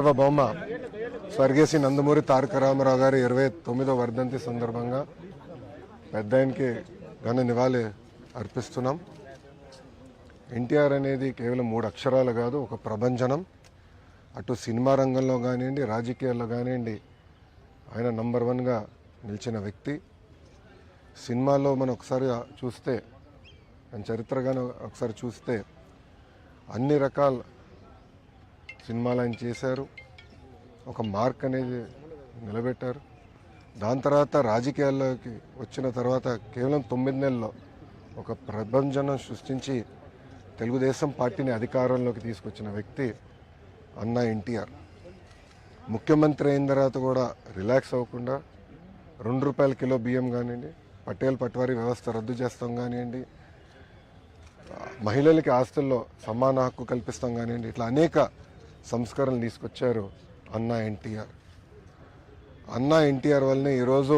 బొమ్మ స్వర్గీయ శ్రీ నందమూరి తారక రామారావు గారి 29వ వర్ధంతి సందర్భంగా పెద్ద ఆయనకి ఘన నివాళి అర్పిస్తున్నాం. ఎన్టీఆర్ అనేది కేవలం 3 అక్షరాలు కాదు, ఒక ప్రభంజనం. అటు సినిమా రంగంలో కానివ్వండి, రాజకీయాల్లో కానివ్వండి ఆయన నంబర్ 1గా నిలిచిన వ్యక్తి. సినిమాలో మనం ఒకసారి చూస్తే, మన చరిత్రగానే ఒకసారి చూస్తే అన్ని రకాల సినిమాలు ఆయన చేశారు. ఒక మార్క్ అనేది నిలబెట్టారు. దాని తర్వాత రాజకీయాల్లోకి వచ్చిన తర్వాత కేవలం 9 నెలల్లో ఒక ప్రభంజనం సృష్టించి తెలుగుదేశం పార్టీని అధికారంలోకి తీసుకొచ్చిన వ్యక్తి అన్న ఎన్టీఆర్. ముఖ్యమంత్రి అయిన తర్వాత కూడా రిలాక్స్ అవ్వకుండా ₹2 కిలో బియ్యం కానివ్వండి, పటేల్ పట్వారీ వ్యవస్థ రద్దు చేస్తాం కానివ్వండి, మహిళలకి ఆస్తుల్లో సమాన హక్కు కల్పిస్తాం కానివ్వండి, ఇట్లా అనేక సంస్కరణలు తీసుకొచ్చారు అన్న ఎన్టీఆర్. అన్న ఎన్టీఆర్ వల్లనే ఈరోజు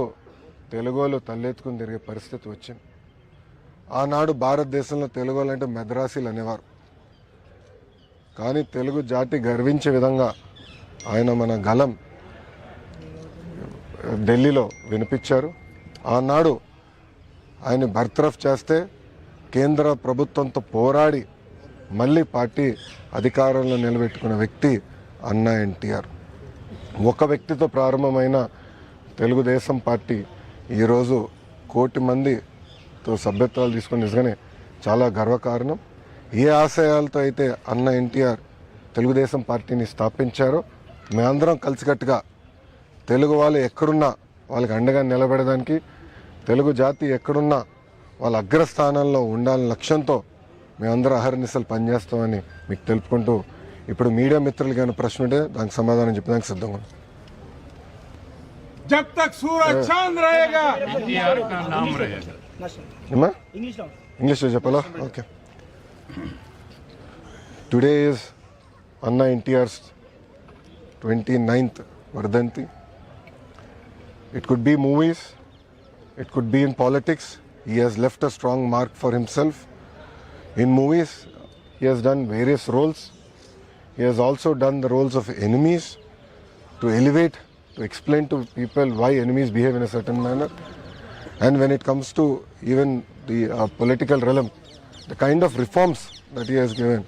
తెలుగులో తలెత్తుకుని తిరిగే పరిస్థితి వచ్చింది. ఆనాడు భారతదేశంలో తెలుగు అంటే మెద్రాసీలు అనేవారు. కానీ తెలుగు జాతి గర్వించే విధంగా ఆయన మన గలం ఢిల్లీలో వినిపించారు. ఆనాడు ఆయన బర్తరఫ్ చేస్తే కేంద్ర ప్రభుత్వంతో పోరాడి మళ్ళీ పార్టీ అధికారంలో నిలబెట్టుకున్న వ్యక్తి అన్న ఎన్టీఆర్. ఒక వ్యక్తితో ప్రారంభమైన తెలుగుదేశం పార్టీ ఈరోజు 1 కోటి మందితో సభ్యత్వాలు తీసుకుని నిజంగానే చాలా గర్వకారణం. ఏ ఆశయాలతో అయితే అన్న ఎన్టీఆర్ తెలుగుదేశం పార్టీని స్థాపించారో మేమందరం కలిసికట్టుగా తెలుగు వాళ్ళు ఎక్కడున్నా వాళ్ళకి అండగా నిలబడడానికి, తెలుగు జాతి ఎక్కడున్నా వాళ్ళ అగ్రస్థానంలో ఉండాలని లక్ష్యంతో మేమందరం అహర్నిశలు పనిచేస్తామని మీకు తెలుపుకుంటూ, ఇప్పుడు మీడియా మిత్రులకి ఏమైనా ప్రశ్న ఉంటే దానికి సమాధానం చెప్పడానికి సిద్ధంగా ఉన్నాం. जब तक सूरज चांद रहेगा एनटीआर का नाम रहेगा. इंग्लिश చెప్పాలా? ఓకే. టుడే ఈజ్ అన్న ఎన్టీఆర్స్ 29th వర్ధంతి. It could be movies, it could be in politics. He has left a strong mark for himself. In movies, he has done various roles. He has also done the roles of enemies to elevate, to explain to people why enemies behave in a certain manner. And when it comes to even the political realm, the kind of reforms that he has given,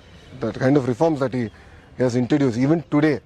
the kind of reforms that he has introduced, even today,